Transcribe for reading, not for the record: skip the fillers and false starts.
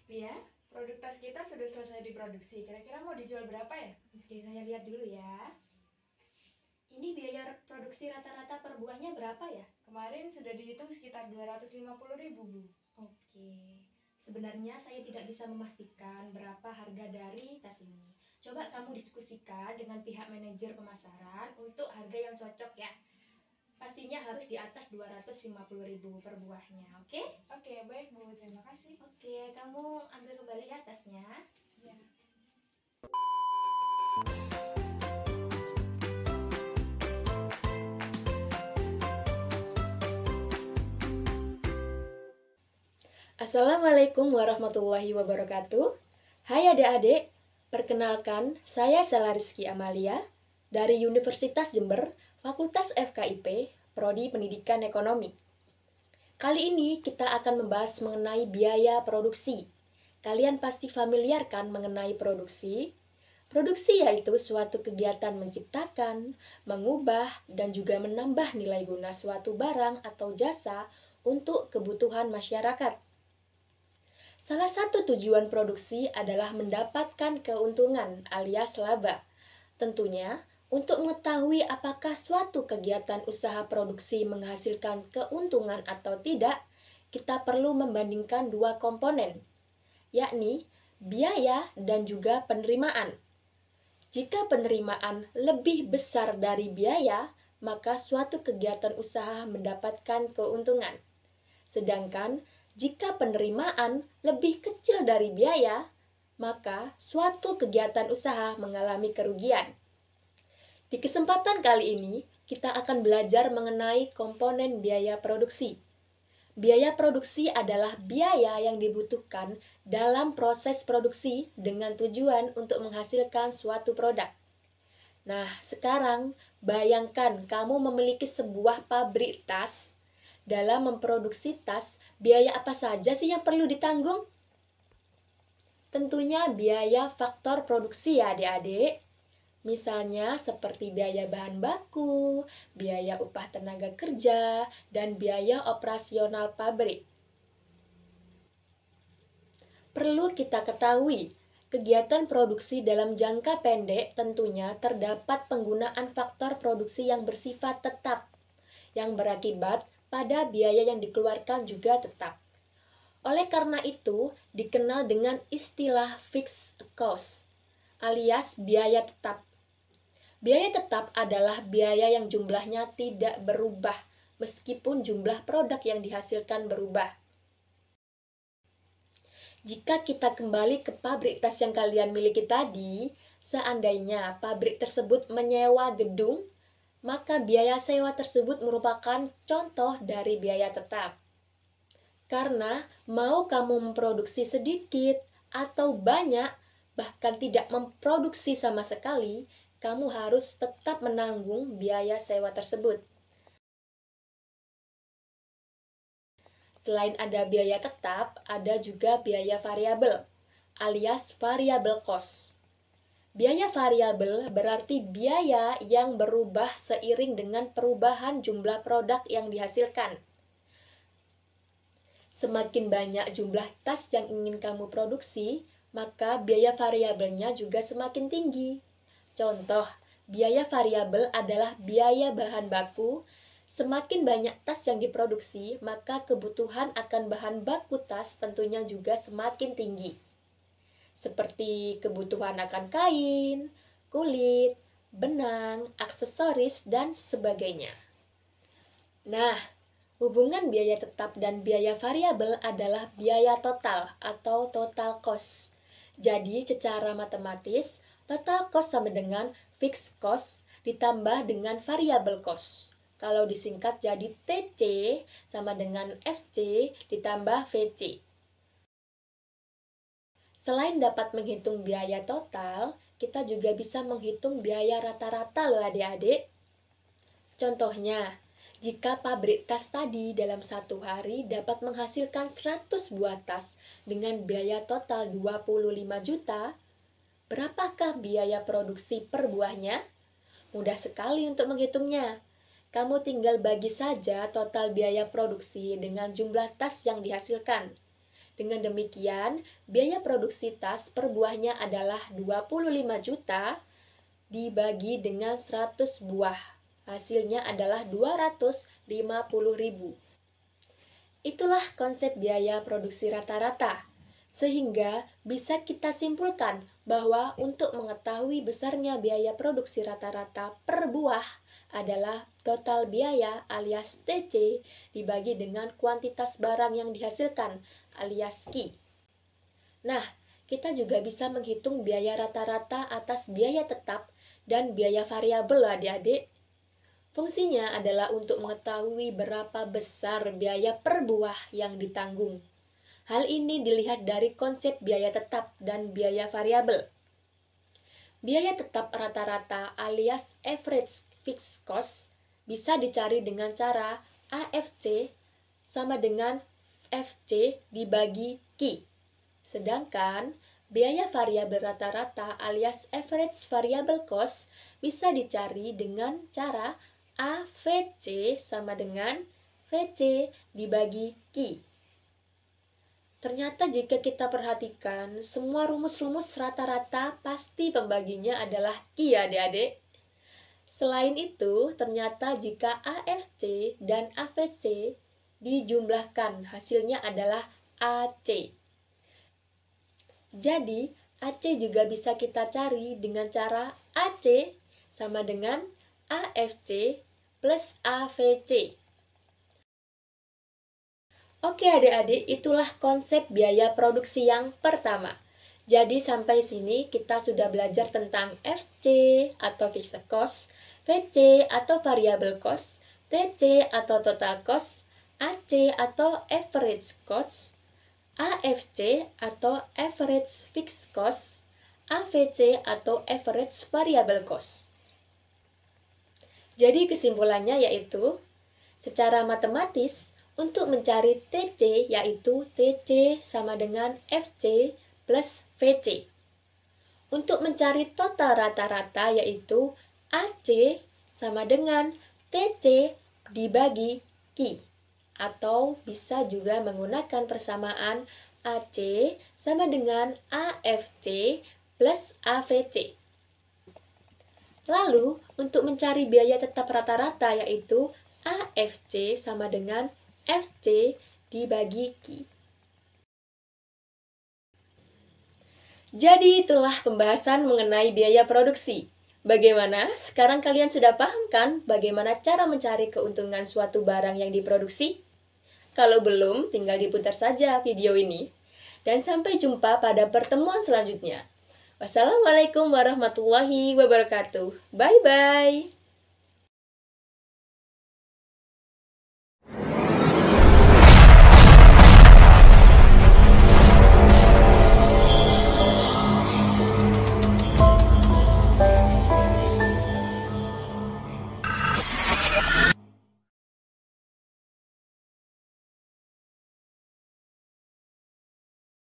Lia, produk tas kita sudah selesai diproduksi. Kira-kira mau dijual berapa ya? Oke, saya lihat dulu ya. Ini biaya produksi rata-rata per buahnya berapa ya? Kemarin sudah dihitung sekitar 250.000, Bu. Oke, sebenarnya saya tidak bisa memastikan berapa harga dari tas ini. Coba kamu diskusikan dengan pihak manajer pemasaran untuk harga yang cocok ya. Pastinya harus di atas 250.000 per buahnya, oke? Oke, baik, Bu. Terima kasih. Oke, kamu ambil kembali ya tasnya. Ya. Assalamualaikum warahmatullahi wabarakatuh. Hai adik-adik, perkenalkan saya Sela Rizky Amalia dari Universitas Jember, Fakultas FKIP, Prodi Pendidikan Ekonomi. Kali ini kita akan membahas mengenai biaya produksi. Kalian pasti familiar kan mengenai produksi? Produksi yaitu suatu kegiatan menciptakan, mengubah, dan juga menambah nilai guna suatu barang atau jasa untuk kebutuhan masyarakat. Salah satu tujuan produksi adalah mendapatkan keuntungan alias laba. Tentunya, untuk mengetahui apakah suatu kegiatan usaha produksi menghasilkan keuntungan atau tidak, kita perlu membandingkan dua komponen, yakni biaya dan juga penerimaan. Jika penerimaan lebih besar dari biaya, maka suatu kegiatan usaha mendapatkan keuntungan. Sedangkan jika penerimaan lebih kecil dari biaya, maka suatu kegiatan usaha mengalami kerugian. Di kesempatan kali ini, kita akan belajar mengenai komponen biaya produksi. Biaya produksi adalah biaya yang dibutuhkan dalam proses produksi dengan tujuan untuk menghasilkan suatu produk. Nah, sekarang bayangkan kamu memiliki sebuah pabrik tas. Dalam memproduksi tas, biaya apa saja sih yang perlu ditanggung? Tentunya biaya faktor produksi ya adik-adik. Misalnya seperti biaya bahan baku, biaya upah tenaga kerja, dan biaya operasional pabrik. Perlu kita ketahui, kegiatan produksi dalam jangka pendek tentunya terdapat penggunaan faktor produksi yang bersifat tetap, yang berakibat pada biaya yang dikeluarkan juga tetap. Oleh karena itu, dikenal dengan istilah fixed cost, alias biaya tetap. Biaya tetap adalah biaya yang jumlahnya tidak berubah, meskipun jumlah produk yang dihasilkan berubah. Jika kita kembali ke pabrik tas yang kalian miliki tadi, seandainya pabrik tersebut menyewa gedung, maka biaya sewa tersebut merupakan contoh dari biaya tetap. Karena mau kamu memproduksi sedikit atau banyak, bahkan tidak memproduksi sama sekali, kamu harus tetap menanggung biaya sewa tersebut. Selain ada biaya tetap, ada juga biaya variabel, alias variable cost. Biaya variabel berarti biaya yang berubah seiring dengan perubahan jumlah produk yang dihasilkan. Semakin banyak jumlah tas yang ingin kamu produksi, maka biaya variabelnya juga semakin tinggi. Contoh, biaya variabel adalah biaya bahan baku. Semakin banyak tas yang diproduksi, maka kebutuhan akan bahan baku tas tentunya juga semakin tinggi. Seperti kebutuhan akan kain, kulit, benang, aksesoris, dan sebagainya. Nah, hubungan biaya tetap dan biaya variabel adalah biaya total atau total cost. Jadi, secara matematis, total cost sama dengan fixed cost ditambah dengan variable cost. Kalau disingkat jadi TC sama dengan FC ditambah VC. Selain dapat menghitung biaya total, kita juga bisa menghitung biaya rata-rata loh adik-adik. Contohnya, jika pabrik tas tadi dalam satu hari dapat menghasilkan 100 buah tas dengan biaya total 25 juta, berapakah biaya produksi per buahnya? Mudah sekali untuk menghitungnya. Kamu tinggal bagi saja total biaya produksi dengan jumlah tas yang dihasilkan. Dengan demikian, biaya produksi tas per buahnya adalah 25 juta dibagi dengan 100 buah. Hasilnya adalah 250.000. Itulah konsep biaya produksi rata-rata. Sehingga bisa kita simpulkan bahwa untuk mengetahui besarnya biaya produksi rata-rata per buah adalah total biaya alias TC dibagi dengan kuantitas barang yang dihasilkan alias Q. Nah, kita juga bisa menghitung biaya rata-rata atas biaya tetap dan biaya variabel adik-adik. Fungsinya adalah untuk mengetahui berapa besar biaya per buah yang ditanggung. Hal ini dilihat dari konsep biaya tetap dan biaya variabel. Biaya tetap rata-rata alias average fixed cost bisa dicari dengan cara AFC sama dengan FC dibagi Q. Sedangkan biaya variabel rata-rata alias average variable cost bisa dicari dengan cara AVC sama dengan VC dibagi Q. Ternyata jika kita perhatikan, semua rumus-rumus rata-rata pasti pembaginya adalah Q ya adik-adik. Selain itu, ternyata jika AFC dan AVC dijumlahkan, hasilnya adalah AC. Jadi, AC juga bisa kita cari dengan cara AC sama dengan AFC plus AVC. Oke adik-adik, itulah konsep biaya produksi yang pertama. Jadi sampai sini kita sudah belajar tentang FC atau fixed cost, VC atau variable cost, TC atau total cost, AC atau average cost, AFC atau average fixed cost, AVC atau average variable cost. Jadi kesimpulannya yaitu, secara matematis, untuk mencari TC yaitu TC sama dengan FC plus VC. Untuk mencari total rata-rata yaitu AC sama dengan TC dibagi Q. Atau bisa juga menggunakan persamaan AC sama dengan AFC plus AVC. Lalu, untuk mencari biaya tetap rata-rata yaitu AFC sama dengan FC dibagi Q. Jadi itulah pembahasan mengenai biaya produksi. Bagaimana? Sekarang kalian sudah paham kan bagaimana cara mencari keuntungan suatu barang yang diproduksi? Kalau belum, tinggal diputar saja video ini. Dan sampai jumpa pada pertemuan selanjutnya. Wassalamualaikum warahmatullahi wabarakatuh. Bye-bye.